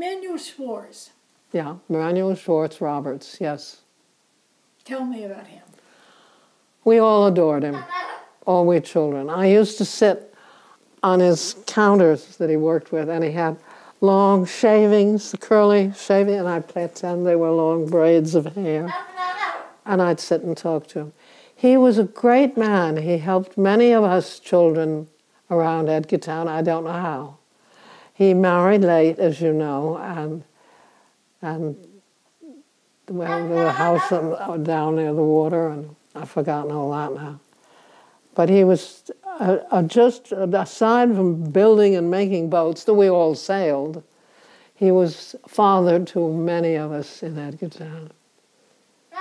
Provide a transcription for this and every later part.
Manuel Swartz. Yeah, Manuel Swartz Roberts, yes. Tell me about him. We all adored him, all we children. I used to sit on his counters that he worked with, and he had long shavings, the curly shaving, and I'd pretend they were long braids of hair. And I'd sit and talk to him. He was a great man. He helped many of us children around Edgartown. I don't know how. He married late, as you know, and well, there was a house down near the water, and I've forgotten all that now. But he was just, aside from building and making boats that we all sailed, he was father to many of us in Edgartown.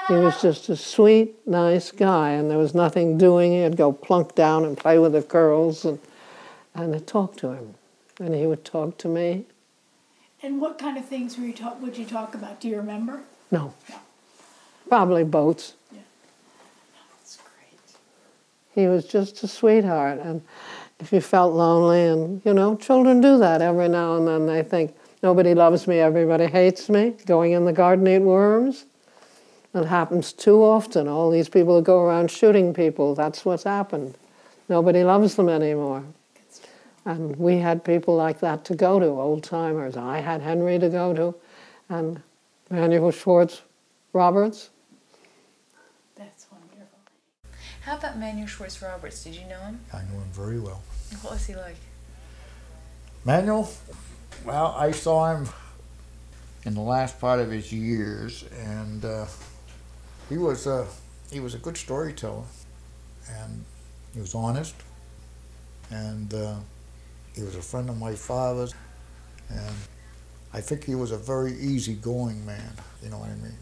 He was just a sweet, nice guy, and there was nothing doing. He'd go plunk down and play with the girls, and I'd talk to him, and he would talk to me. And what kind of things would you talk about? Do you remember? No. Probably boats. Yeah. That's great. He was just a sweetheart, and if you felt lonely, and you know, children do that every now and then. They think, nobody loves me, everybody hates me, going in the garden to eat worms. It happens too often. All these people that go around shooting people, that's what's happened. Nobody loves them anymore. And we had people like that to go to, old-timers. I had Henry to go to, and Manuel Swartz Roberts. That's wonderful. How about Manuel Swartz Roberts? Did you know him? I knew him very well. What was he like? Manuel, well, I saw him in the last part of his years, and he was a good storyteller, and he was honest, and he was a friend of my father's, and I think he was a very easygoing man, you know what I mean?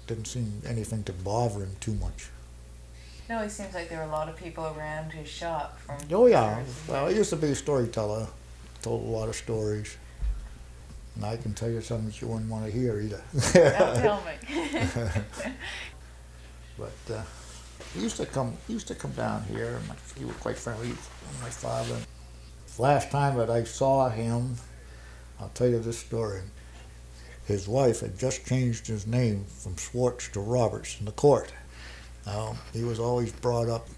Didn't seem anything to bother him too much. It always seems like there were a lot of people around his shop from... Oh yeah, well, he used to be a storyteller, told a lot of stories. And I can tell you something that you wouldn't want to hear either. Don't tell me. But he used to come down here, and he was quite friendly with my father. The last time that I saw him, I'll tell you this story. His wife had just changed his name from Swartz to Roberts in the court. Now, he was always brought up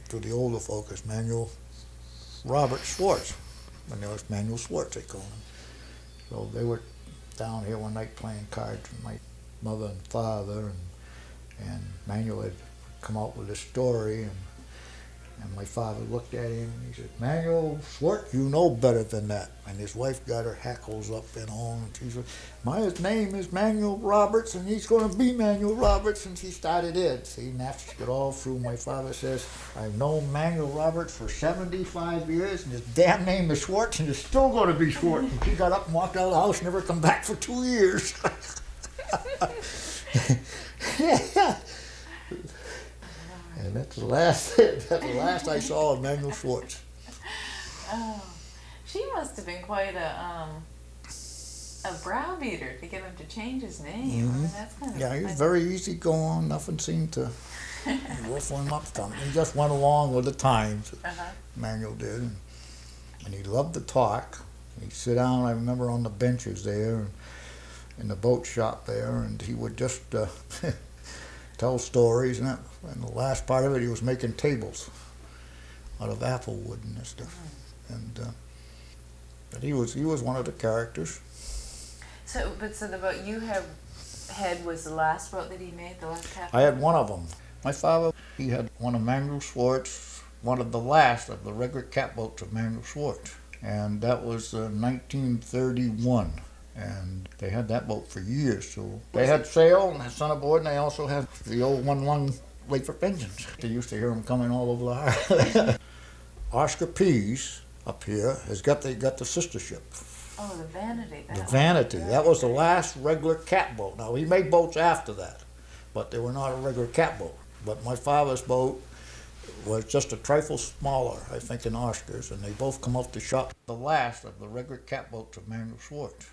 to the older folk as Manuel Robert Swartz. When there was Manuel Swartz, they called him. So they were down here one night playing cards with my mother and father, and Manuel had come out with a story, and my father looked at him and he said, "Manuel Swartz, you know better than that." And his wife got her hackles up and on, and she said, "My name is Manuel Roberts, and he's going to be Manuel Roberts," and she started it. See, and after she got all through, my father says, "I've known Manuel Roberts for 75 years, and his damn name is Swartz, and it's still going to be Swartz." And she got up and walked out of the house, never come back for 2 years. And that's the last I saw of Manuel Swartz. Oh, she must have been quite a browbeater to get him to change his name. Mm-hmm. I mean, that's kind of... Yeah, he was very easygoing. Nothing seemed to ruffle him up something. He just went along with the times. Manuel did, and he loved to talk. He'd sit down, I remember, on the benches there in the boat shop there, and he would just tell stories, and the last part of it, he was making tables out of apple wood and this stuff. And but he was one of the characters. So the boat you had was the last boat that he made, the last catboat? I had one of them. My father, he had one of Manuel Swartz, one of the last of the regular catboats of Manuel Swartz, and that was 1931. And they had that boat for years. So they had sail and had son aboard, and they also had the old one-lung Lathrop engines. They used to hear them coming all over the harbor. Oscar Pease up here has got the sister ship. Oh, the Vanity. The Vanity. That was the last regular catboat. Now he made boats after that, but they were not a regular catboat. But my father's boat was just a trifle smaller, I think, than Oscar's, and they both come off the shop. The last of the regular catboats of Manuel Swartz.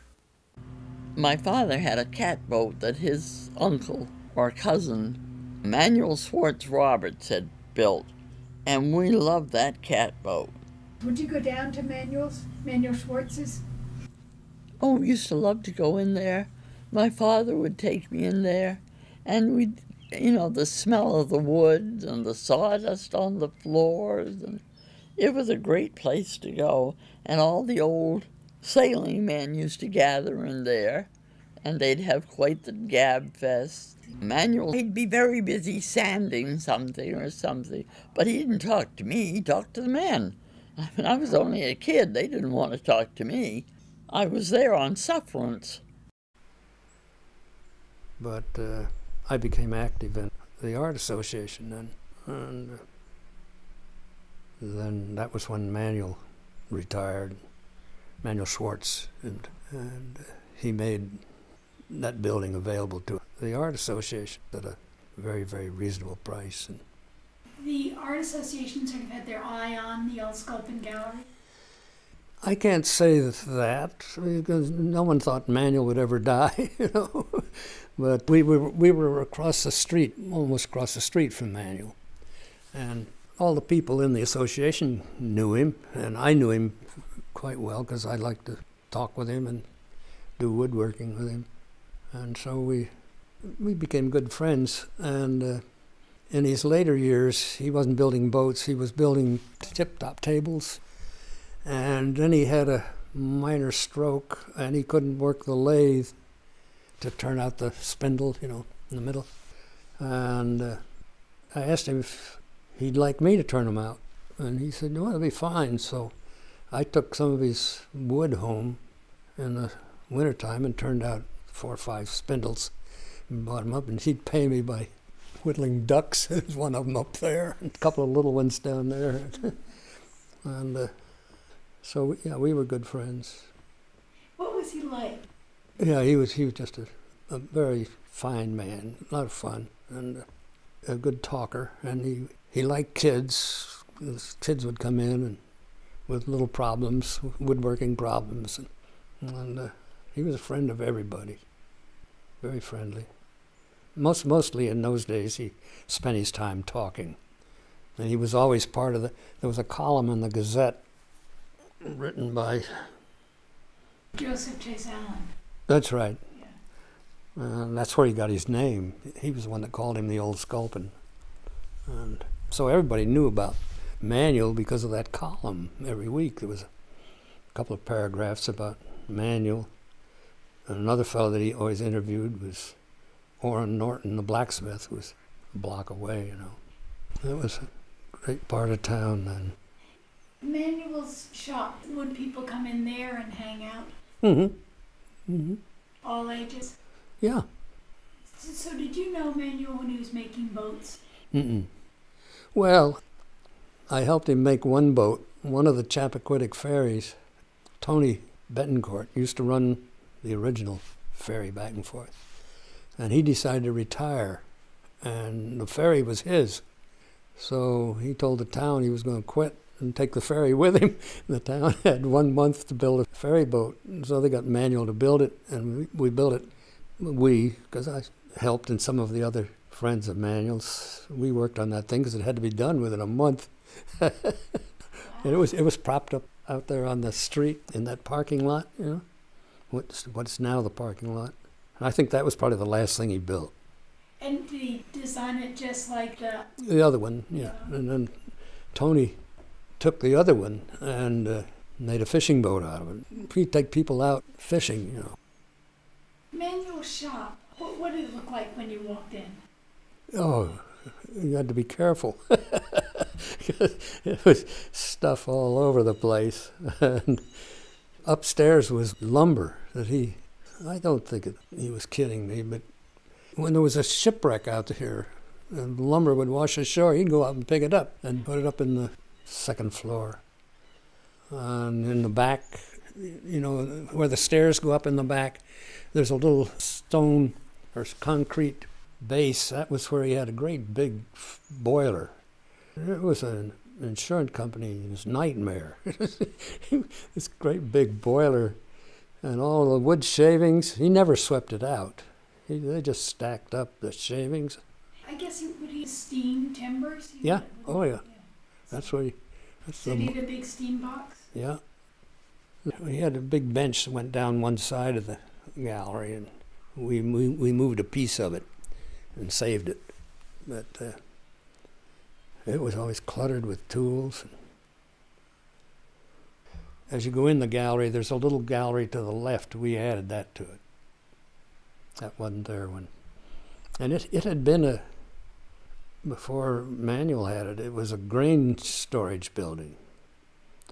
My father had a catboat that his uncle or cousin, Manuel Swartz Roberts, had built, and we loved that catboat. Would you go down to Manuel Swartz's? Oh, we used to love to go in there. My father would take me in there, and we'd, the smell of the wood and the sawdust on the floors, and it was a great place to go. And all the old sailing men used to gather in there, and they'd have quite the gab fest. Manuel, he'd be very busy sanding something or something, but he didn't talk to me, he talked to the men. I mean, I was only a kid, they didn't want to talk to me. I was there on sufferance. But I became active in the Art Association then, and then that was when Manuel retired, Manuel Swartz, and he made that building available to the Art Association at a very, very reasonable price. And the Art Association sort of had their eye on the old sculpting gallery? I can't say that because no one thought Manuel would ever die, But we were across the street, almost across the street from Manuel, and all the people in the association knew him, and I knew him quite well because I liked to talk with him and do woodworking with him, and so we became good friends. And in his later years, he wasn't building boats; he was building tip-top tables. And then he had a minor stroke, and he couldn't work the lathe to turn out the spindle, in the middle. And I asked him if he'd like me to turn them out, and he said, "No, it'll be fine." So I took some of his wood home in the wintertime and turned out 4 or 5 spindles and brought them up, and he'd pay me by whittling ducks. There's one of them up there, and a couple of little ones down there. And so, yeah, we were good friends. What was he like? Yeah, he was just a very fine man, a lot of fun, and a good talker. And he liked kids. His kids would come in and with little problems, woodworking problems, and he was a friend of everybody. Very friendly. Mostly in those days, he spent his time talking, and he was always part of there was a column in the Gazette written by Joseph Chase Allen. That's right. Yeah. That's where he got his name. He was the one that called him the Old Sculpin. And so everybody knew about Manuel because of that column every week. There was a couple of paragraphs about Manuel. And another fellow that he always interviewed was Orrin Norton, the blacksmith, who was a block away, That was a great part of town then. Manuel's shop, would people come in there and hang out? Mm-hmm. Mm-hmm. All ages? Yeah. So did you know Manuel when he was making boats? Mm-mm. Well, I helped him make one boat, one of the Chappaquiddick ferries. Tony Betancourt used to run the original ferry back and forth. And he decided to retire, and the ferry was his. So he told the town he was going to quit and take the ferry with him. The town had 1 month to build a ferry boat, so they got Manuel to build it, and we built it. Because I helped, and some of the other friends of Manuel's, we worked on that thing because it had to be done within a month. And it was propped up out there on the street in that parking lot, what's now the parking lot. And I think that was probably the last thing he built. And did he design it just like the other one? Yeah. And then Tony took the other one and made a fishing boat out of it. He'd take people out fishing, Manuel's shop, what did it look like when you walked in? Oh, you had to be careful. It was stuff all over the place. And upstairs was lumber that I don't think he was kidding me, but when there was a shipwreck out here and lumber would wash ashore, he'd go out and pick it up and put it up in the second floor. And in the back, where the stairs go up in the back, there's a little stone or concrete base. That was where he had a great big boiler. It was an insurance company's nightmare. This great big boiler and all the wood shavings. He never swept it out. They just stacked up the shavings. I guess would he steam timbers? Yeah. Oh, yeah. That's what Did he have a big steam box? Yeah. We had a big bench that went down one side of the gallery, and we moved a piece of it and saved it. But it was always cluttered with tools. As you go in the gallery, there's a little gallery to the left. We added that to it. That wasn't there when. And it had been before Manuel had it, it was a grain storage building.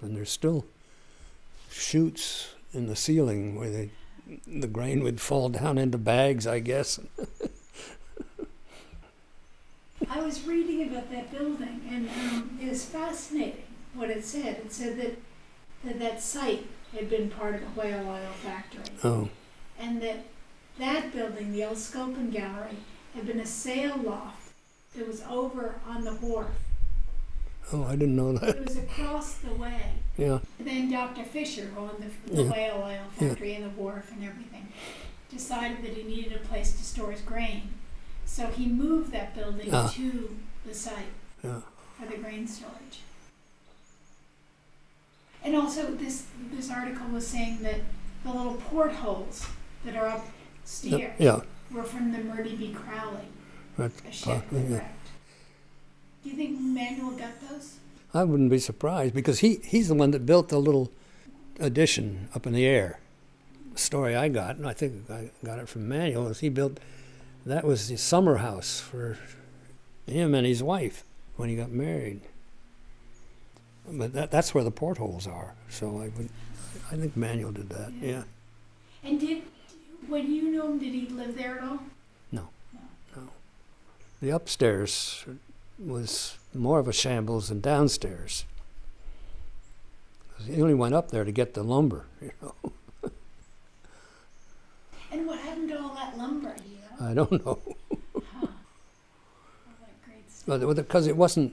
And there's still chutes in the ceiling where the grain would fall down into bags, I guess. I was reading about that building, and it was fascinating what it said. It said that site had been part of a whale oil factory. Oh. And that building, the old Scopen Gallery, had been a sail loft that was over on the wharf. Oh, I didn't know that. It was across the way. Yeah. And then Dr. Fisher, who owned the whale oil factory and the wharf and everything, decided that he needed a place to store his grain. So he moved that building to the site for the grain storage. And also this article was saying that the little portholes that are upstairs were from the Murdy B. Crowley, a ship that wrecked. Do you think Manuel got those? I wouldn't be surprised, because he's the one that built the little addition up in the air. The story I got, and I think I got it from Manuel, is he built, that was the summer house for him and his wife when he got married. But that's where the portholes are. So I think Manuel did that. Yeah. And when you knew him, did he live there at all? No. The upstairs was more of a shambles than downstairs. He only went up there to get the lumber, you know. And what happened to all that lumber? I don't know. All that great stuff. But because there wasn't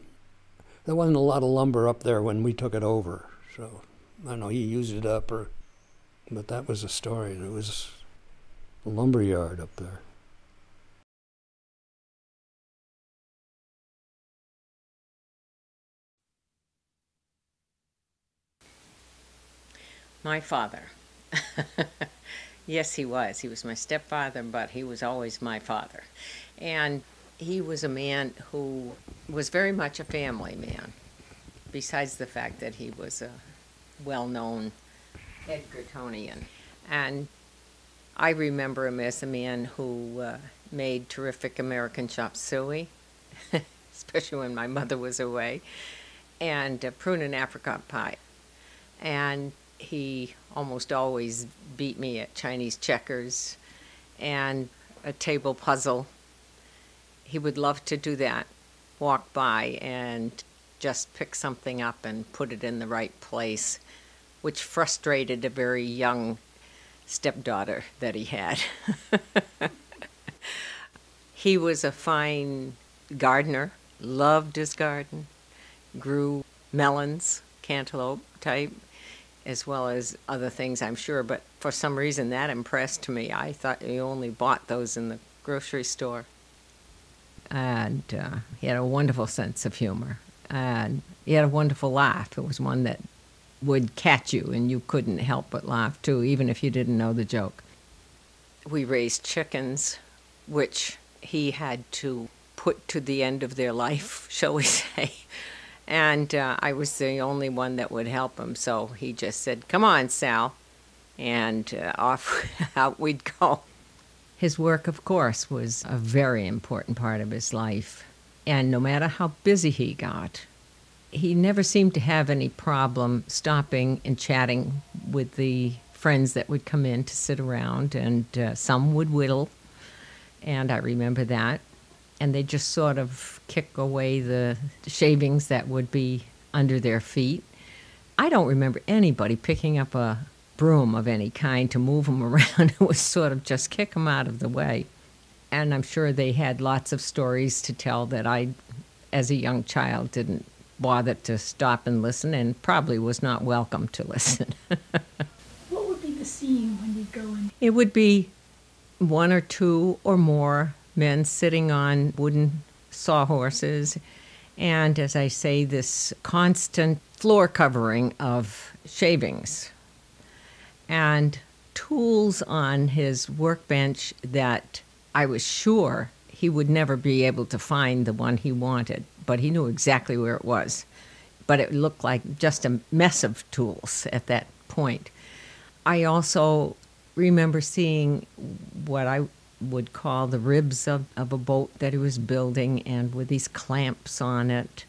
a lot of lumber up there when we took it over, so I don't know. He used it up, but that was the story. There was a lumber yard up there. My father. Yes, he was. He was my stepfather, but he was always my father. And he was a man who was very much a family man, besides the fact that he was a well-known Edgartonian. And I remember him as a man who made terrific American chop suey, especially when my mother was away, and prune and apricot pie. And he almost always beat me at Chinese checkers and a table puzzle. He would love to do that, walk by and just pick something up and put it in the right place, which frustrated a very young stepdaughter that he had. He was a fine gardener, loved his garden, grew melons, cantaloupe type, as well as other things, I'm sure, but for some reason that impressed me. I thought you only bought those in the grocery store. And he had a wonderful sense of humor, and he had a wonderful laugh. It was one that would catch you, and you couldn't help but laugh, too, even if you didn't know the joke. We raised chickens, which he had to put to the end of their life, shall we say. And I was the only one that would help him, so he just said, "Come on, Sal," and off out we'd go. His work, of course, was a very important part of his life, and no matter how busy he got, he never seemed to have any problem stopping and chatting with the friends that would come in to sit around, and some would whittle, and I remember that. And they just sort of kick away the shavings that would be under their feet. I don't remember anybody picking up a broom of any kind to move them around. It was sort of just kick them out of the way. And I'm sure they had lots of stories to tell that I, as a young child, didn't bother to stop and listen, and probably was not welcome to listen. What would be the scene when you go in? It would be one or two or more men sitting on wooden sawhorses, and as I say, this constant floor covering of shavings. and tools on his workbench that I was sure he would never be able to find the one he wanted, but he knew exactly where it was. But it looked like just a mess of tools at that point. I also remember seeing what I would call the ribs of a boat that he was building, and with these clamps on it.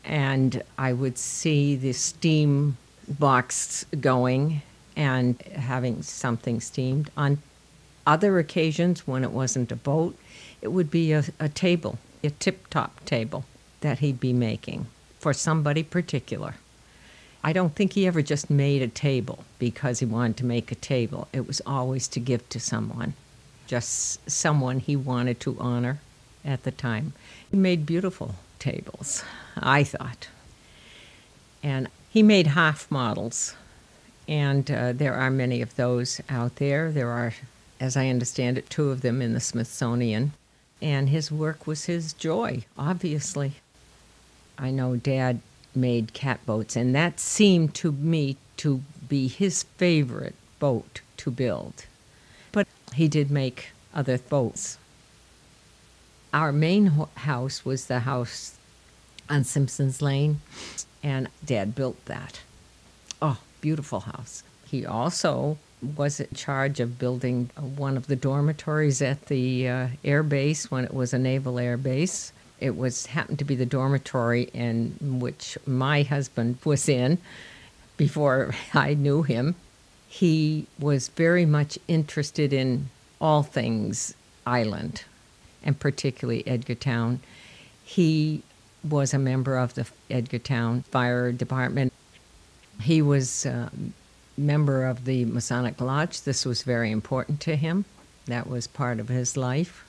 And I would see the steam box going and having something steamed. On other occasions, when it wasn't a boat, it would be a table, a tip-top table that he'd be making for somebody particular. I don't think he ever just made a table because he wanted to make a table. It was always to give to someone, just someone he wanted to honor at the time. He made beautiful tables, I thought. And he made half models, and there are many of those out there. There are, as I understand it, 2 of them in the Smithsonian. And his work was his joy, obviously. I know Dad made catboats, and that seemed to me to be his favorite boat to build. But he did make other boats. Our main house was the house on Simpson's Lane, and Dad built that. Oh, beautiful house. He also was in charge of building one of the dormitories at the air base when it was a naval air base. It happened to be the dormitory in which my husband was in before I knew him. He was very much interested in all things island, and particularly Edgartown. He was a member of the Edgartown Fire Department. He was member of the Masonic Lodge. This was very important to him. That was part of his life.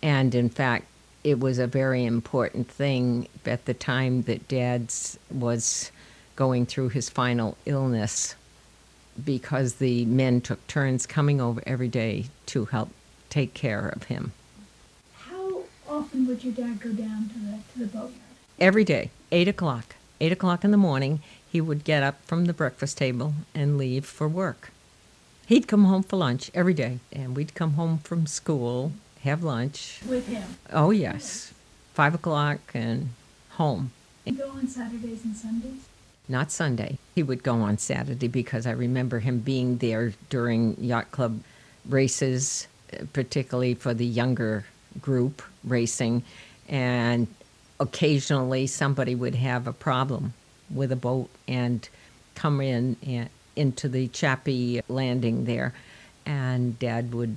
And in fact, it was a very important thing at the time that Dad was going through his final illness, because the men took turns coming over every day to help take care of him. How often would your dad go down to the boatyard? Every day, 8 o'clock. 8 o'clock in the morning, he would get up from the breakfast table and leave for work. He'd come home for lunch every day, and we'd come home from school, have lunch. With him? Oh, yes. 5 o'clock and home. He'd go on Saturdays and Sundays? Not Sunday. He would go on Saturday because I remember him being there during yacht club races, particularly for the younger group racing, and occasionally somebody would have a problem with a boat and come into the Chappie landing there, and Dad would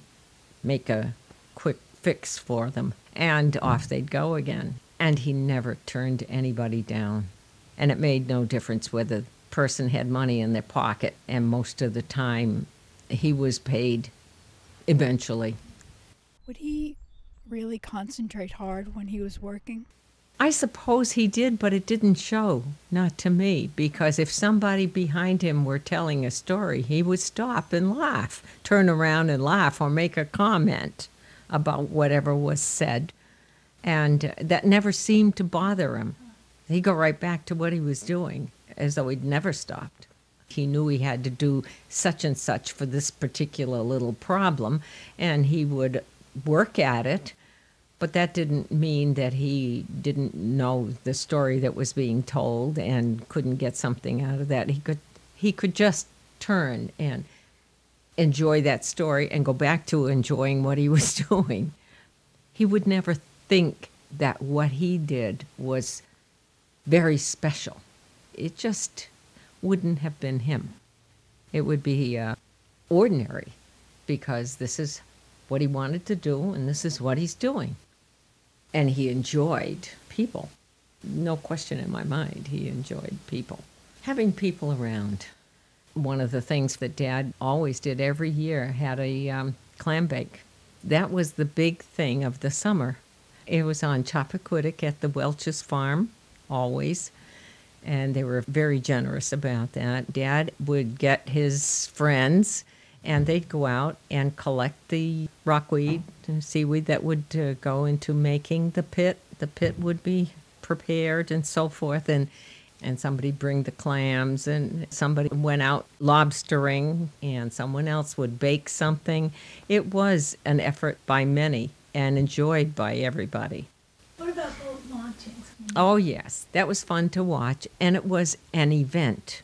make a quick fix for them, and off they'd go again. And he never turned anybody down. And it made no difference whether the person had money in their pocket, and most of the time he was paid eventually. Would he really concentrate hard when he was working? I suppose he did, but it didn't show, not to me, because if somebody behind him were telling a story, he would stop and laugh, turn around and laugh, or make a comment about whatever was said. And that never seemed to bother him. He'd go right back to what he was doing, as though he'd never stopped. He knew he had to do such and such for this particular little problem, and he would work at it. But that didn't mean that he didn't know the story that was being told and couldn't get something out of that. He could just turn and enjoy that story and go back to enjoying what he was doing. He would never think that what he did was very special. It just wouldn't have been him. It would be ordinary, because this is what he wanted to do and this is what he's doing. And he enjoyed people. No question in my mind, he enjoyed people. Having people around. One of the things that Dad always did every year, had a clam bake. That was the big thing of the summer. It was on Chappaquiddick at the Welch's farm, always. And they were very generous about that. Dad would get his friends, and they'd go out and collect the rockweed and seaweed that would go into making the pit. The pit would be prepared and so forth. And and somebody'd bring the clams, and somebody went out lobstering, and someone else would bake something. It was an effort by many and enjoyed by everybody. What about boat launchings? Oh, yes, that was fun to watch, and it was an event.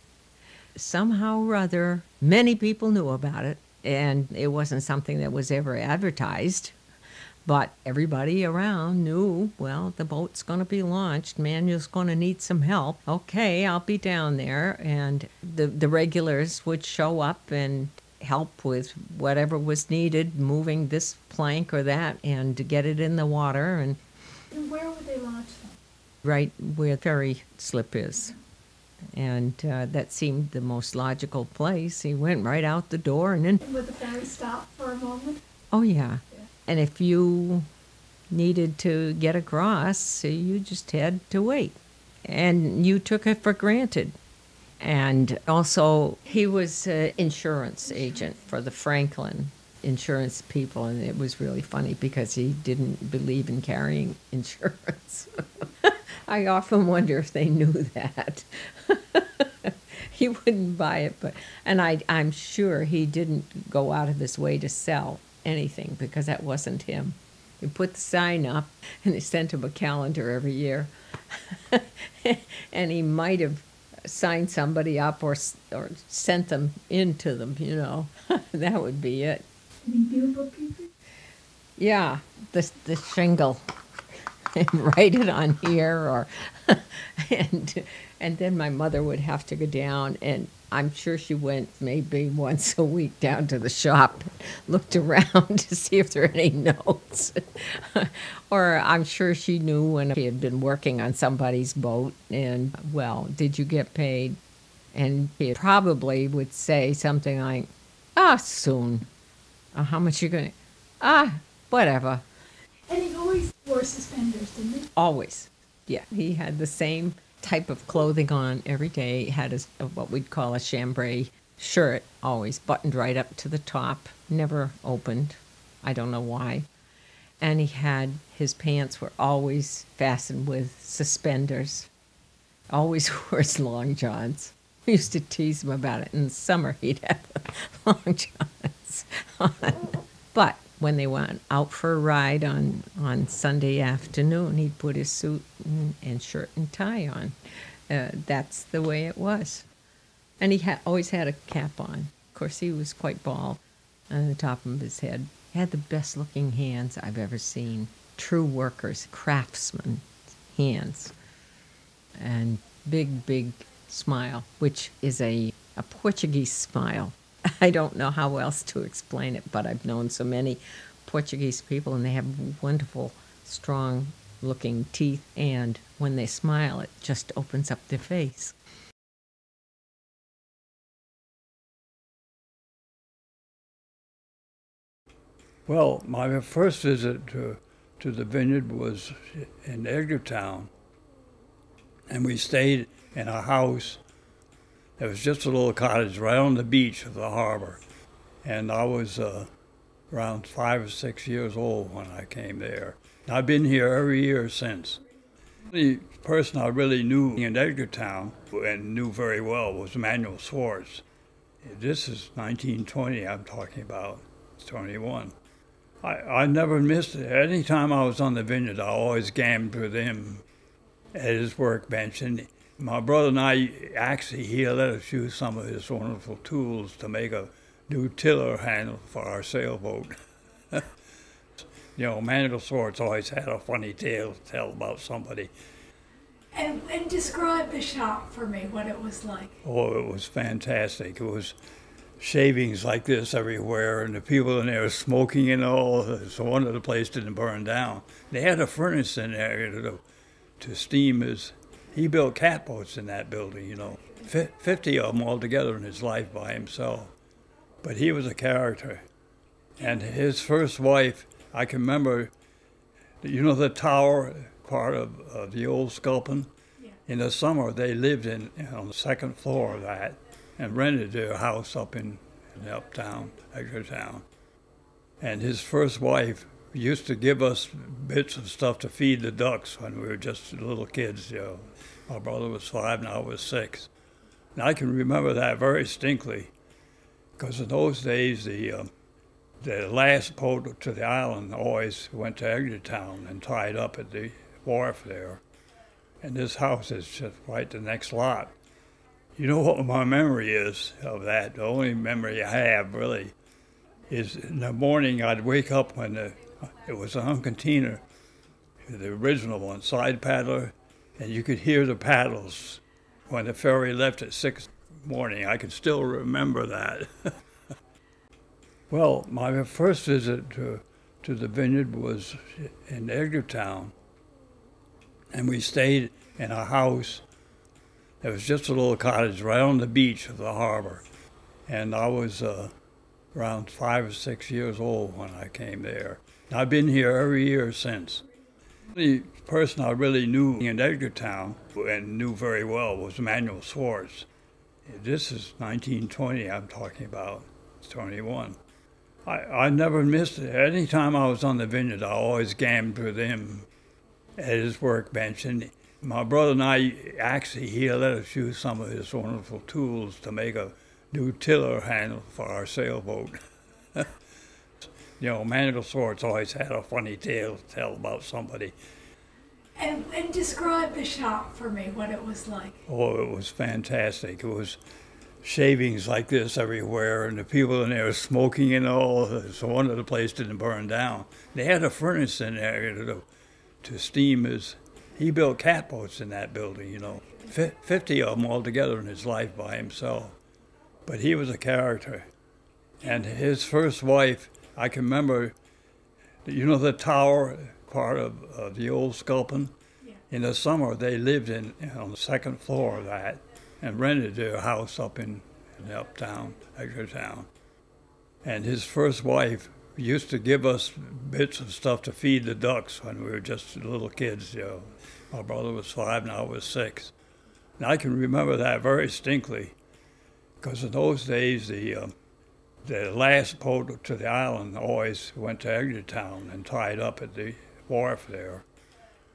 Somehow or other, many people knew about it, and it wasn't something that was ever advertised. But everybody around knew, well, the boat's going to be launched. Manuel's going to need some help. Okay, I'll be down there. And the regulars would show up and help with whatever was needed, moving this plank or that, and to get it in the water. And where would they launch them? Right where the ferry slip is. And that seemed the most logical place. He went right out the door and then... Would the ferry stop for a moment? Oh, yeah. And if you needed to get across, you just had to wait. And you took it for granted. And also, he was an insurance agent for the Franklin insurance people, and it was really funny because he didn't believe in carrying insurance. I often wonder if they knew that. He wouldn't buy it, and I'm sure he didn't go out of his way to sell anything because that wasn't him. He put the sign up, and they sent him a calendar every year. And he might have signed somebody up or sent them into them, you know. That would be it. Any bugle people? Yeah, the shingle. Write it on here, or and then my mother would have to go down, and I'm sure she went maybe once a week down to the shop, looked around to see if there were any notes. Or I'm sure she knew when she had been working on somebody's boat, and, well, did you get paid? And she probably would say something like, soon. How much you going to? Whatever. And he always wore suspenders, didn't he? Always. Yeah, he had the same type of clothing on every day. He had what we'd call a chambray shirt, always buttoned right up to the top, never opened. I don't know why. And his pants were always fastened with suspenders. Always wore his long johns. We used to tease him about it. In the summer, he'd have long johns on. But when they went out for a ride on Sunday afternoon, he'd put his suit and shirt and tie on. That's the way it was. And he always had a cap on. Of course, he was quite bald on the top of his head. He had the best-looking hands I've ever seen. True workers, craftsmen hands. And big, big smile, which is a Portuguese smile. I don't know how else to explain it, but I've known so many Portuguese people, and they have wonderful, strong-looking teeth, and when they smile, it just opens up their face. Well, my first visit to the vineyard was in Edgartown, and we stayed in a house. It was just a little cottage right on the beach of the harbor, and I was around 5 or 6 years old when I came there. I've been here every year since. The person I really knew in Edgartown and knew very well was Manuel Swartz. This is 1920 I'm talking about, 21. I never missed it. Any time I was on the vineyard, I always gammed with him at his workbench. And my brother and I, actually, he let us use some of his wonderful tools to make a new tiller handle for our sailboat. You know, Manuel Swartz always had a funny tale to tell about somebody. And describe the shop for me, what it was like. Oh, it was fantastic. It was shavings like this everywhere, and the people in there smoking and all. So one of the place didn't burn down. They had a furnace in there to steam his. He built catboats in that building, you know, 50 of them altogether in his life by himself. But he was a character. And his first wife, I can remember, you know, the tower part of the old Sculpin? Yeah. In the summer, they lived on the second floor of that and rented their house up in uptown, Edgartown. And his first wife used to give us bits of stuff to feed the ducks when we were just little kids. My brother was 5 and I was 6. And I can remember that very distinctly, because in those days the last boat to the island always went to Edgartown and tied up at the wharf there. And this house is just right the next lot. You know what my memory is of that? The only memory I have, really, is in the morning I'd wake up when it was a Huncantina, the original one, side paddler, and you could hear the paddles when the ferry left at 6 in the morning. I can still remember that. Well, my first visit to the vineyard was in Edgartown, and we stayed in a house. It was just a little cottage right on the beach of the harbor, and I was around 5 or 6 years old when I came there. And I've been here every year since. The person I really knew in Edgartown and knew very well was Manuel Swartz. This is 1920 I'm talking about. It's 21. I never missed it. Any time I was on the vineyard, I always gambled with him at his workbench. And my brother and I, actually, he let us use some of his wonderful tools to make a new tiller handle for our sailboat. Manuel Swartz always had a funny tale to tell about somebody. And describe the shop for me, what it was like. Oh, it was fantastic. It was shavings like this everywhere, and the people in there smoking and all. So one of the place didn't burn down. They had a furnace in there to steam his. He built catboats in that building, 50 of them altogether in his life by himself. But he was a character. And his first wife, I can remember, the tower part of the old sculpin? Yeah. In the summer, they lived on the second floor of that and rented their house up in uptown, Edgartown. And his first wife used to give us bits of stuff to feed the ducks when we were just little kids. My brother was 5 and I was 6. And I can remember that very distinctly, because in those days the last boat to the island always went to Edgartown and tied up at the wharf there.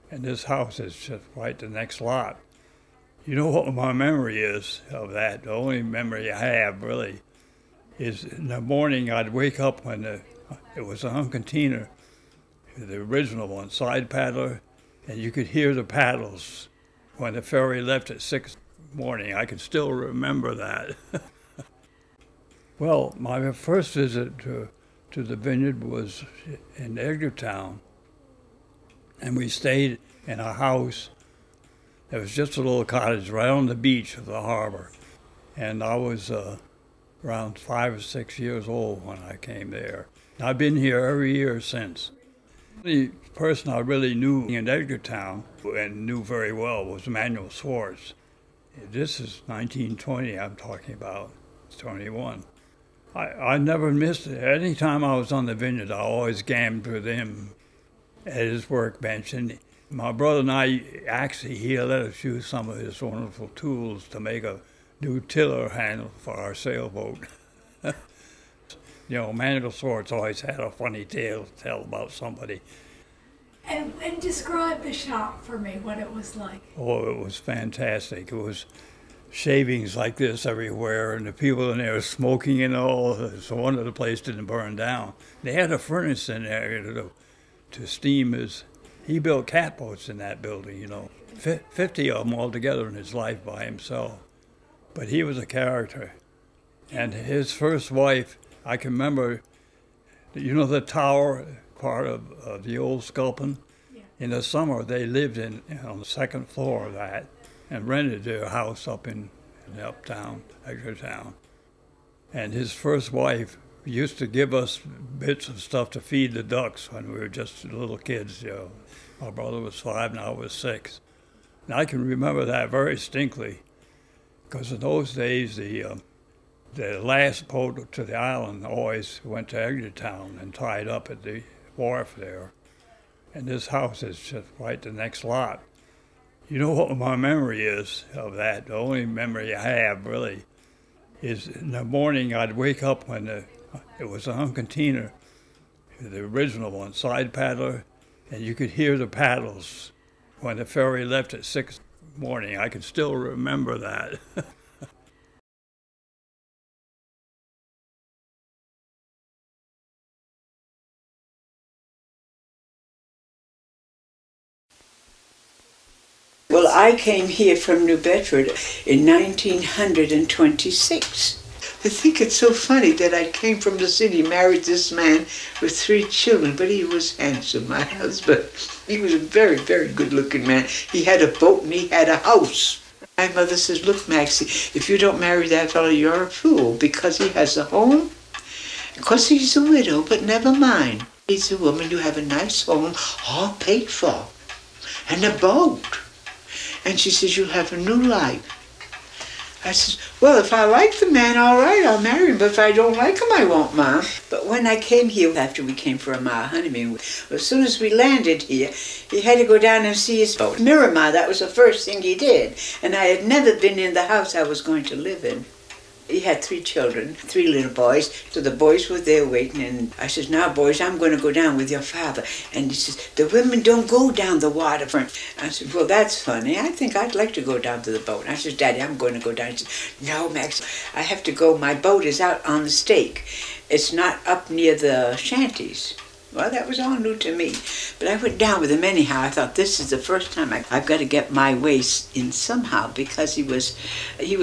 And this house is just right the next lot. You know what my memory is of that? The only memory I have, really, is in the morning I'd wake up when it was a Huncantina, the original one, side paddler, and you could hear the paddles when the ferry left at 6 in the morning. I can still remember that. Well, my first visit to the vineyard was in Edgartown, and we stayed in a house. It was just a little cottage right on the beach of the harbor, and I was around 5 or 6 years old when I came there. And I've been here every year since. The person I really knew in Edgartown and knew very well was Manuel Swartz. This is 1920 I'm talking about. It's 21. I never missed it. Any time I was on the vineyard, I always gambled with him at his workbench. And my brother and I, actually, he let us use some of his wonderful tools to make a new tiller handle for our sailboat. Manuel Swartz always had a funny tale to tell about somebody. And describe the shop for me, what it was like. Oh, it was fantastic. It was shavings like this everywhere, and the people in there smoking and all. So one of the place didn't burn down. They had a furnace in there to steam his. He built catboats in that building, 50 of them altogether in his life by himself. But he was a character. And his first wife, I can remember, the tower part of the old sculpin? Yeah. In the summer, they lived on the second floor of that and rented their house up in uptown, Edgartown. And his first wife used to give us bits of stuff to feed the ducks when we were just little kids. My brother was 5 and I was 6. And I can remember that very distinctly, because in those days the last boat to the island always went to Edgartown and tied up at the wharf there. And this house is just right the next lot. You know what my memory is of that? The only memory I have, really, is in the morning I'd wake up when it was a Huncantina, the original one, side paddler, and you could hear the paddles when the ferry left at 6 morning. I can still remember that. Well, I came here from New Bedford in 1926. I think it's so funny that I came from the city, married this man with 3 children, but he was handsome, my husband. He was a very, very good-looking man. He had a boat and he had a house. My mother says, look, Maxie, if you don't marry that fellow, you're a fool, because he has a home. Of course, he's a widow, but never mind. He's a woman, you have a nice home, all paid for, and a boat. And she says, you'll have a new life. I says, well, if I like the man, all right, I'll marry him. But if I don't like him, I won't, Mom. But when I came here, after we came for our honeymoon, as soon as we landed here, he had to go down and see his boat. Miramar, that was the first thing he did. And I had never been in the house I was going to live in. He had 3 children, 3 little boys. So the boys were there waiting, and I says, now, boys, I'm going to go down with your father. And he says, the women don't go down the waterfront. I said, well, that's funny. I think I'd like to go down to the boat. And I says, Daddy, I'm going to go down. He says, no, Max, I have to go. My boat is out on the stake. It's not up near the shanties. Well, that was all new to me. But I went down with him anyhow. I thought, this is the first time I've got to get my waist in somehow, because he was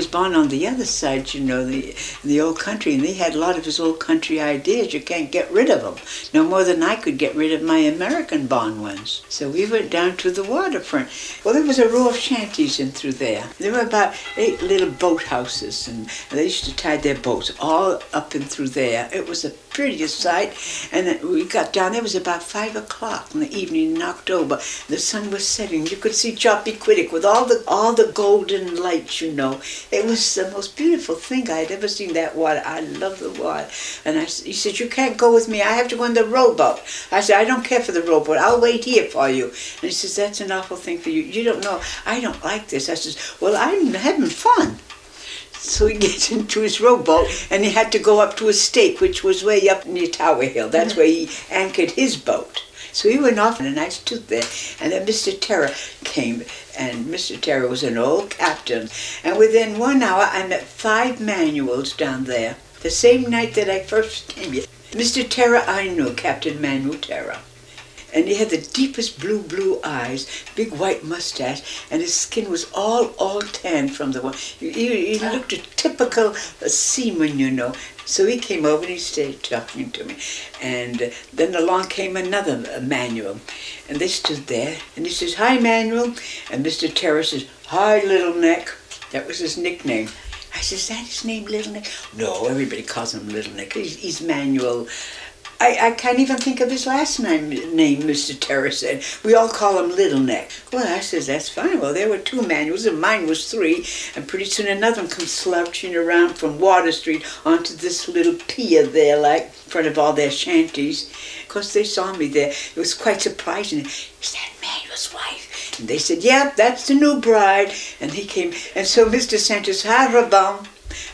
born on the other side, you know, the old country, and he had a lot of his old country ideas. You can't get rid of them, no more than I could get rid of my American-born ones. So we went down to the waterfront. Well, there was a row of shanties in through there. There were about 8 little boathouses, and they used to tie their boats all up and through there. It was the prettiest sight, and we got down. It was about 5 o'clock in the evening in October. The sun was setting. You could see Choppy Quiddick with all the golden lights, you know. It was the most beautiful thing I had ever seen, that water. I love the water. And he said, you can't go with me. I have to go in the rowboat. I said, I don't care for the rowboat. I'll wait here for you. And he says, that's an awful thing for you. You don't know. I don't like this. I says, well, I'm having fun. So he gets into his rowboat, and he had to go up to a stake, which was way up near Tower Hill. That's where he anchored his boat. So he went off, and I stood there, and then Mr. Terra came, and Mr. Terra was an old captain. And within 1 hour, I met 5 Manuels down there, the same night that I first came here. Mr. Terra, I knew, Captain Manuel Terra. And he had the deepest blue eyes, big white mustache, and his skin was all tan from the one. He looked a typical seaman, you know. So he came over and he stayed talking to me. And then along came another Manuel. And they stood there, and he says, hi, Manuel. And Mr. Terra says, hi, Little Neck. That was his nickname. I says, is that his name, Little Neck? No, everybody calls him Little Neck. He's Manuel. I can't even think of his last name, Mr. Terra said. We all call him Little Neck. Well, I says, that's fine. Well, there were 2 Manuels, and mine was 3. And pretty soon another one comes slouching around from Water Street onto this little pier there, like, in front of all their shanties. Of course, they saw me there. It was quite surprising. Is that Manuel's wife? And they said, yep, that's the new bride. And he came, and so Mr. Santos, hi, Rabon.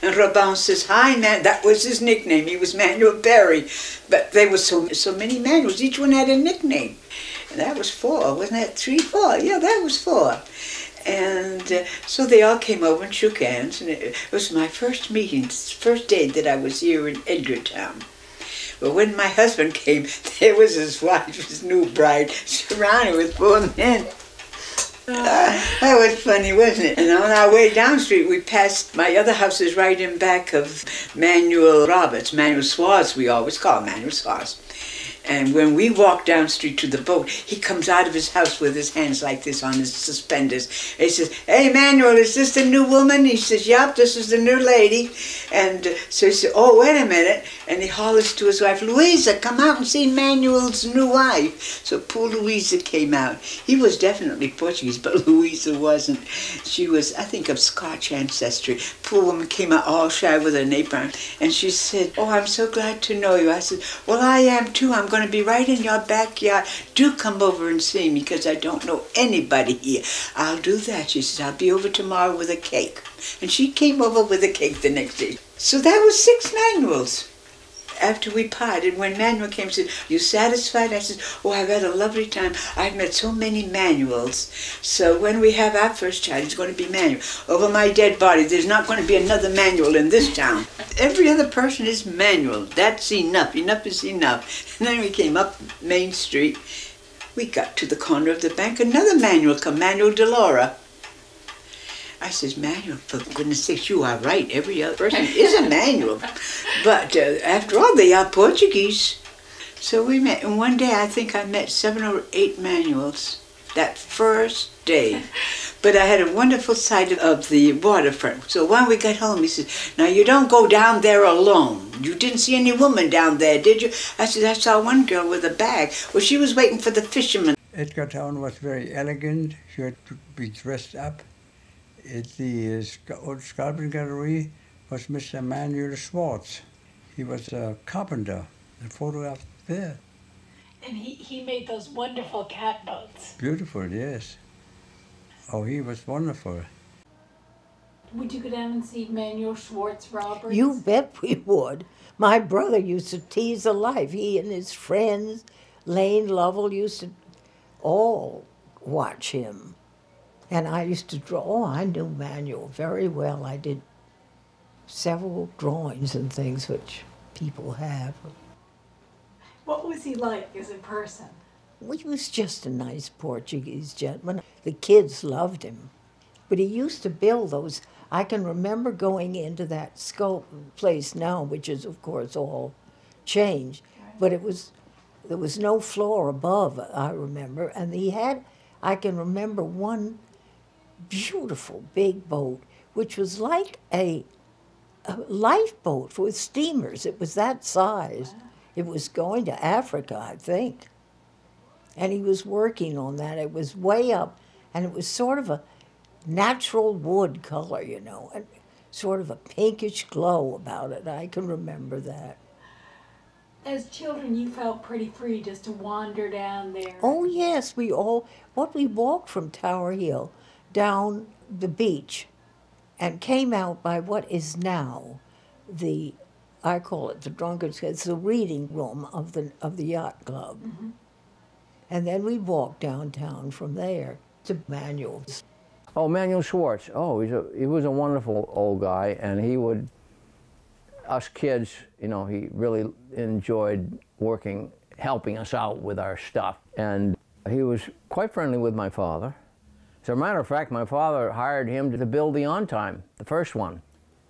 And Rabon says, hi, man. That was his nickname. He was Manuel Berry. But there were so many Manuels. Each one had a nickname. And that was 4. Wasn't that 3, 4? Yeah, that was 4. And so they all came over and shook hands. And it was my first meeting, first day that I was here in Edgartown. But when my husband came, there was his wife, his new bride, surrounded with 4 men. That was funny, wasn't it? And on our way down street, we passed my other houses right in back of Manuel Roberts, Manuel Swartz, we always call Manuel Swartz. And when we walked down street to the boat, he comes out of his house with his hands like this on his suspenders. He says, hey, Manuel, is this the new woman? He says, yep, this is the new lady. And so he said, oh, wait a minute. And he hollers to his wife, Louisa, come out and see Manuel's new wife. So poor Louisa came out. He was definitely Portuguese, but Louisa wasn't. She was, I think, of Scotch ancestry. Poor woman came out all shy with an apron. And she said, oh, I'm so glad to know you. I said, well, I am too. I'm going to be right in your backyard. Do come over and see me, because I don't know anybody here. I'll do that. She says, I'll be over tomorrow with a cake. And she came over with a cake the next day. So that was 6 Manuels. after we parted, when Manuel came and said, "You satisfied?" I said, "Oh, I've had a lovely time. I've met so many Manuels. So when we have our first child, it's going to be Manuel. Over my dead body, there's not going to be another Manuel in this town. Every other person is Manuel. That's enough. Enough is enough." And then we came up Main Street. We got to the corner of the bank. Another Manuel come, Manuel Delora. I says, "Manuel, for goodness sakes, you are right. Every other person is a Manuel. But after all, they are Portuguese." So we met, and one day I think I met 7 or 8 Manuels that first day. But I had a wonderful sight of the waterfront. So when we got home, he said, "Now you don't go down there alone. You didn't see any woman down there, did you?" I said, "I saw one girl with a bag." Well, she was waiting for the fisherman. Edgar Town was very elegant. She had to be dressed up. The old sculpture gallery was Mr. Manuel Swartz. He was a carpenter and photographed there. And he made those wonderful catboats. Beautiful, yes. Oh, he was wonderful. Would you go down and see Manuel Swartz Roberts? You bet we would. My brother used to tease the life. He and his friends, Lane Lovell, used to all watch him. And I used to draw. Oh, I knew Manuel very well. I did several drawings and things which people have. What was he like as a person? Well, he was just a nice Portuguese gentleman. The kids loved him. But he used to build those. I can remember going into that place now, which is, of course, all changed. But there was no floor above, I remember. And he had, I can remember one beautiful big boat, which was like a lifeboat with steamers. It was that size. Wow. It was going to Africa, I think. And he was working on that. It was way up, and it was sort of a natural wood color, you know, and sort of a pinkish glow about it. I can remember that. As children, you felt pretty free just to wander down there. Oh, yes. We walked from Tower Hill down the beach and came out by what is now I call it the drunkard's, it's the reading room of the yacht club. Mm-hmm. And then we walked downtown from there to Manuel's. Oh, Manuel Swartz. Oh, he was a wonderful old guy, and he would, us kids, you know, he really enjoyed helping us out with our stuff. And he was quite friendly with my father. As a matter of fact, my father hired him to build the On Time, the first one.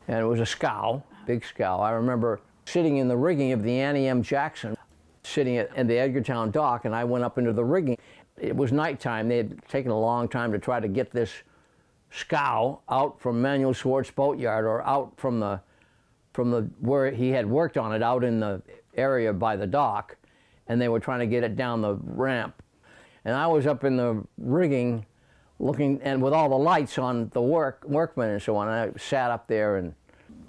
And it was a scow, big scow. I remember sitting in the rigging of the Annie M. Jackson, sitting at the Edgartown dock, and I went up into the rigging. It was nighttime. They had taken a long time to try to get this scow out from Manuel Swartz boatyard, or out from the where he had worked on it, out in the area by the dock, and they were trying to get it down the ramp. And I was up in the rigging looking, and with all the lights on the workmen and so on, and I sat up there and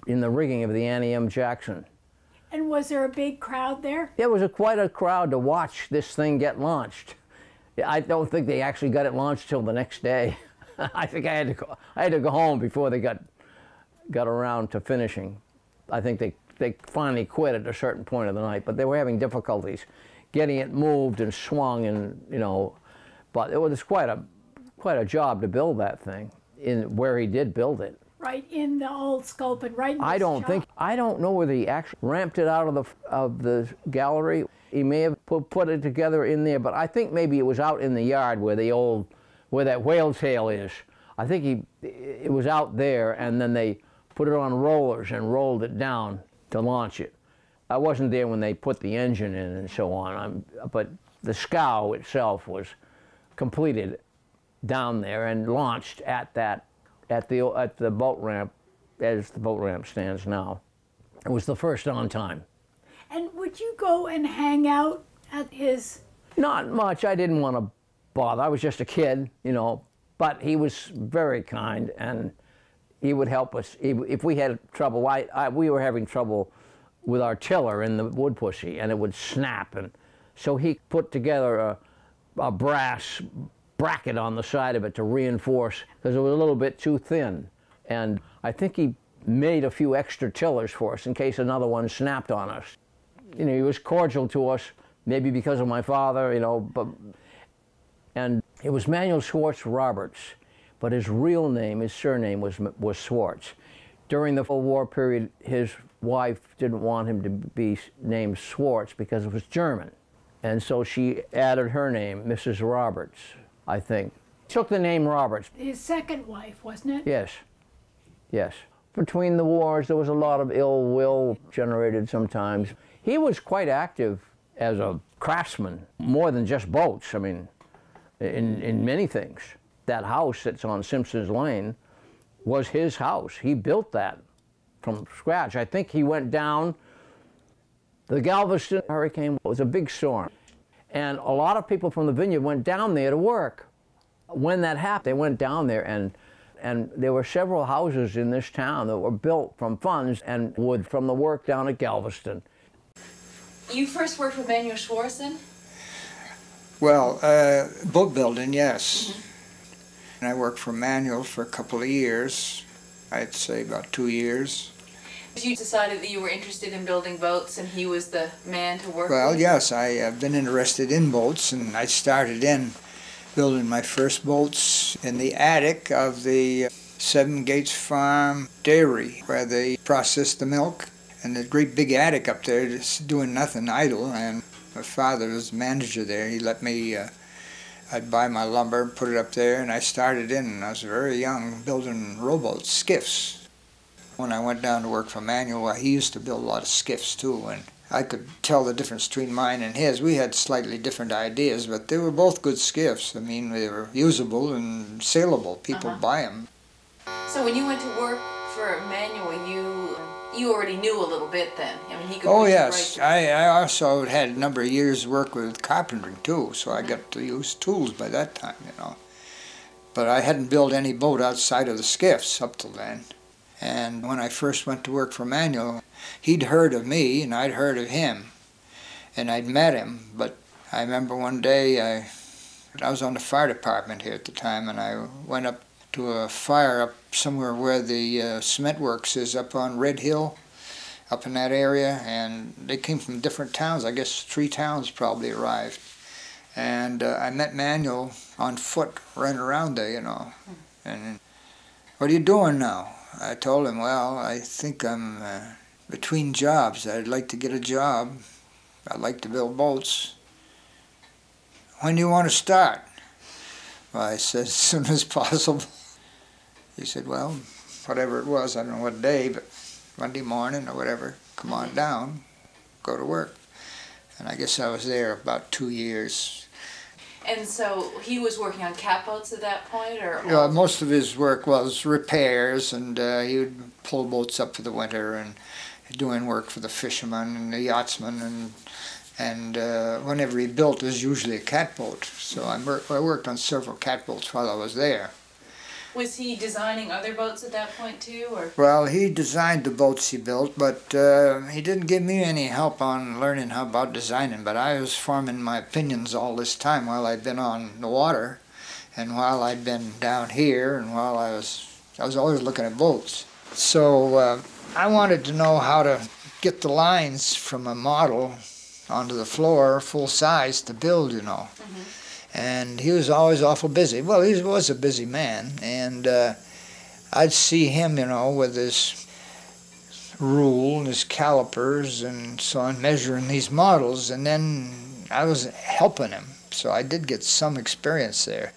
in the rigging of the Annie M. Jackson. And was there a big crowd there? There was quite a crowd to watch this thing get launched. I don't think they actually got it launched till the next day. I think I had to go home before they got around to finishing. I think they finally quit at a certain point of the night, but they were having difficulties getting it moved and swung, and you know, but it was quite a job to build that thing in where he did build it. Right in the old sculpin, right in the I don't know whether he actually ramped it out of the gallery. He may have put it together in there, but I think maybe it was out in the yard where that whale tail is. I think it was out there, and then they put it on rollers and rolled it down to launch it. I wasn't there when they put the engine in and so on, but the scow itself was completed down there and launched at the boat ramp, as the boat ramp stands now. It was the first On Time. And would you go and hang out at his? Not much. I didn't want to bother. I was just a kid, you know, but he was very kind, and he would help us. If we had trouble, we were having trouble with our tiller in the wood pussy, and it would snap, and so he put together a brass bracket on the side of it to reinforce, because it was a little bit too thin. And I think he made a few extra tillers for us in case another one snapped on us. you know, he was cordial to us, maybe because of my father, you know, and it was Manuel Swartz Roberts, but his real name, his surname was Swartz. During the war period, his wife didn't want him to be named Swartz because it was German. And so she added her name, Mrs. Roberts, I think. Took the name Roberts. His second wife, wasn't it? Yes, yes. Between the wars, there was a lot of ill will generated sometimes. He was quite active as a craftsman, more than just boats, I mean, in many things. That house that's on Simpson's Lane was his house. He built that from scratch. I think he went down, the Galveston hurricane was a big storm, and a lot of people from the vineyard went down there to work. When that happened, they went down there, and there were several houses in this town that were built from funds and wood from the work down at Galveston. You first worked with Manuel Swartz then? Well, boat building, yes. And I worked for Manuel for a couple of years. I'd say about 2 years. You decided that you were interested in building boats and he was the man to work with? Well, yes, I've been interested in boats, and I started in building my first boats in the attic of the Seven Gates Farm dairy, where they process the milk. And the great big attic up there, just doing nothing, idle. And my father was manager there. He let me, I'd buy my lumber and put it up there, and I started in, and I was very young, building rowboats, skiffs. When I went down to work for Manuel, he used to build a lot of skiffs too, and I could tell the difference between mine and his. We had slightly different ideas, but they were both good skiffs. I mean, they were usable and saleable. People buy them. So when you went to work for Manuel, you already knew a little bit then? I mean, he could Oh, yes. I also had a number of years' work with carpentering, too, so I got to use tools by that time, you know. But I hadn't built any boat outside of the skiffs up till then. And when I first went to work for Manuel, he'd heard of me, and I'd heard of him. And I'd met him, but I remember one day I was on the fire department here at the time, and I went up to a fire up somewhere where the cement works is up on Red Hill, up in that area, and they came from different towns. I guess 3 towns probably arrived. And I met Manuel on foot running around there, you know. And, what are you doing now? I told him, well, I think I'm between jobs. I'd like to get a job. I'd like to build boats. When do you want to start? Well, I said, as soon as possible. He said, well, whatever it was, I don't know what day, but Monday morning or whatever, come on down, go to work. And I guess I was there about 2 years. And so he was working on catboats at that point, or? Most of his work was repairs, and he would pull boats up for the winter and doing work for the fishermen and the yachtsmen, and whenever he built, it was usually a catboat. So I worked on several catboats while I was there. Was he designing other boats at that point too, or? Well, he designed the boats he built, but he didn't give me any help on learning how about designing. But I was forming my opinions all this time while I'd been on the water, and while I'd been down here, and while I was always looking at boats. So I wanted to know how to get the lines from a model onto the floor, full size, to build, you know. And he was always awful busy. Well, he was a busy man, and I'd see him, you know, with his rule and his calipers and so on, measuring these models, and then I was helping him. So I did get some experience there.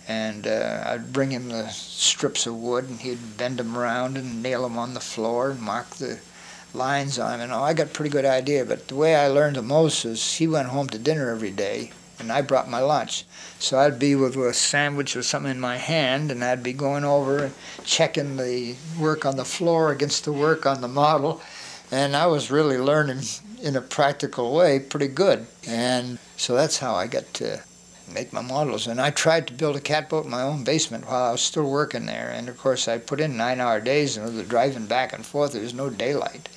And I'd bring him the strips of wood, and he'd bend them around and nail them on the floor and mark the lines on them. And I got a pretty good idea, but the way I learned the most is he went home to dinner every day, and I brought my lunch. So I'd be with a sandwich or something in my hand, and I'd be going over and checking the work on the floor against the work on the model. And I was really learning in a practical way pretty good. And so that's how I got to make my models. And I tried to build a catboat in my own basement while I was still working there. And of course I put in 9-hour days, and the driving back and forth, there was no daylight.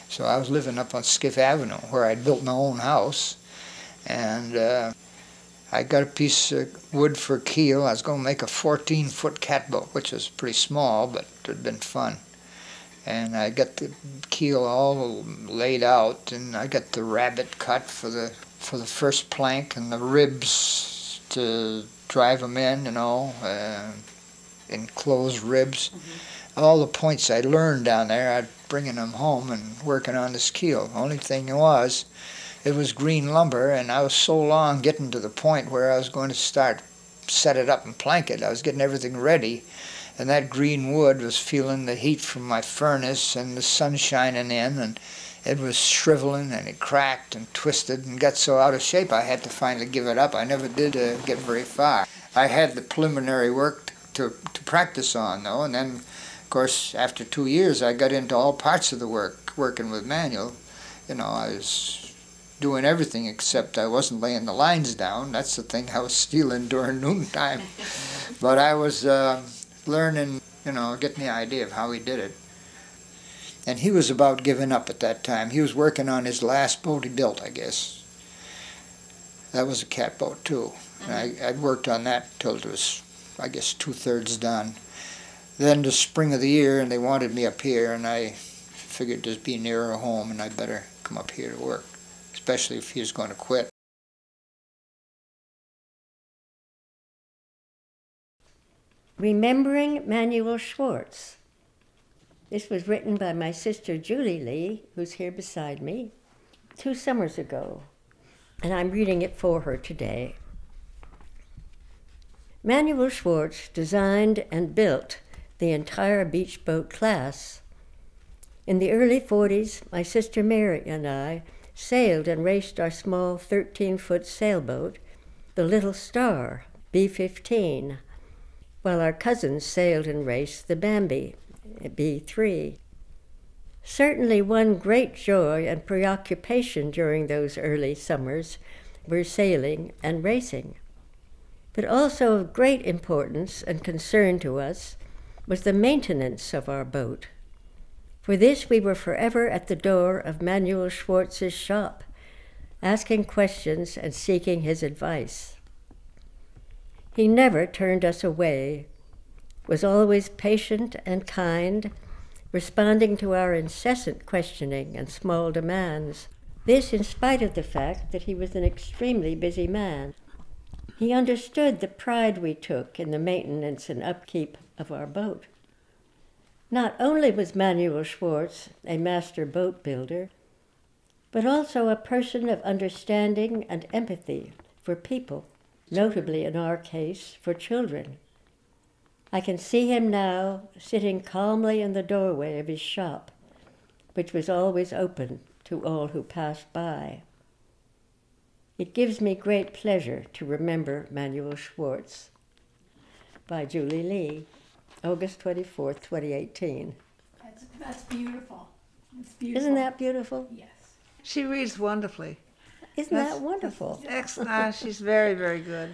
So I was living up on Skiff Avenue, where I'd built my own house. And I got a piece of wood for a keel. I was going to make a 14-foot catboat, which was pretty small, but it had been fun. And I got the keel all laid out, and I got the rabbet cut for the first plank, and the ribs to drive them in, you know, enclosed ribs. All the points I learned down there, I'd bringing them home and working on this keel. Only thing was, it was green lumber, and I was so long getting to the point where I was going to set it up and plank it. I was getting everything ready, and that green wood was feeling the heat from my furnace and the sun shining in, and it was shriveling, and it cracked and twisted and got so out of shape I had to finally give it up. I never did get very far. I had the preliminary work to practice on, though, and then, of course, after 2 years, I got into all parts of the work, working with Manuel. You know, I was doing everything except I wasn't laying the lines down. That's the thing I was stealing during noontime. But I was learning, you know, getting the idea of how he did it. And he was about giving up at that time. He was working on his last boat he built, I guess. That was a catboat, too. And I'd worked on that till it was, I guess, 2/3 done. Then the spring of the year, and they wanted me up here, and I figured just be nearer home, and I'd better come up here to work, especially if he was going to quit. Remembering Manuel Swartz. This was written by my sister Julie Lee, who's here beside me, 2 summers ago, and I'm reading it for her today. Manuel Swartz designed and built the entire beach boat class. In the early 40s, my sister Mary and I sailed and raced our small 13-foot sailboat, the Little Star, B-15, while our cousins sailed and raced the Bambi, B-3. Certainly one great joy and preoccupation during those early summers were sailing and racing. But also of great importance and concern to us was the maintenance of our boat. For this we were forever at the door of Manuel Swartz's shop, asking questions and seeking his advice. He never turned us away, was always patient and kind, responding to our incessant questioning and small demands. This in spite of the fact that he was an extremely busy man. He understood the pride we took in the maintenance and upkeep of our boat. Not only was Manuel Swartz a master boat builder, but also a person of understanding and empathy for people, notably in our case, for children. I can see him now sitting calmly in the doorway of his shop, which was always open to all who passed by. It gives me great pleasure to remember Manuel Swartz. By Julie Lee, August 24th, 2018. That's beautiful. It's beautiful. Isn't that beautiful? Yes. She reads wonderfully. Isn't that wonderful? Excellent. She's very, very good.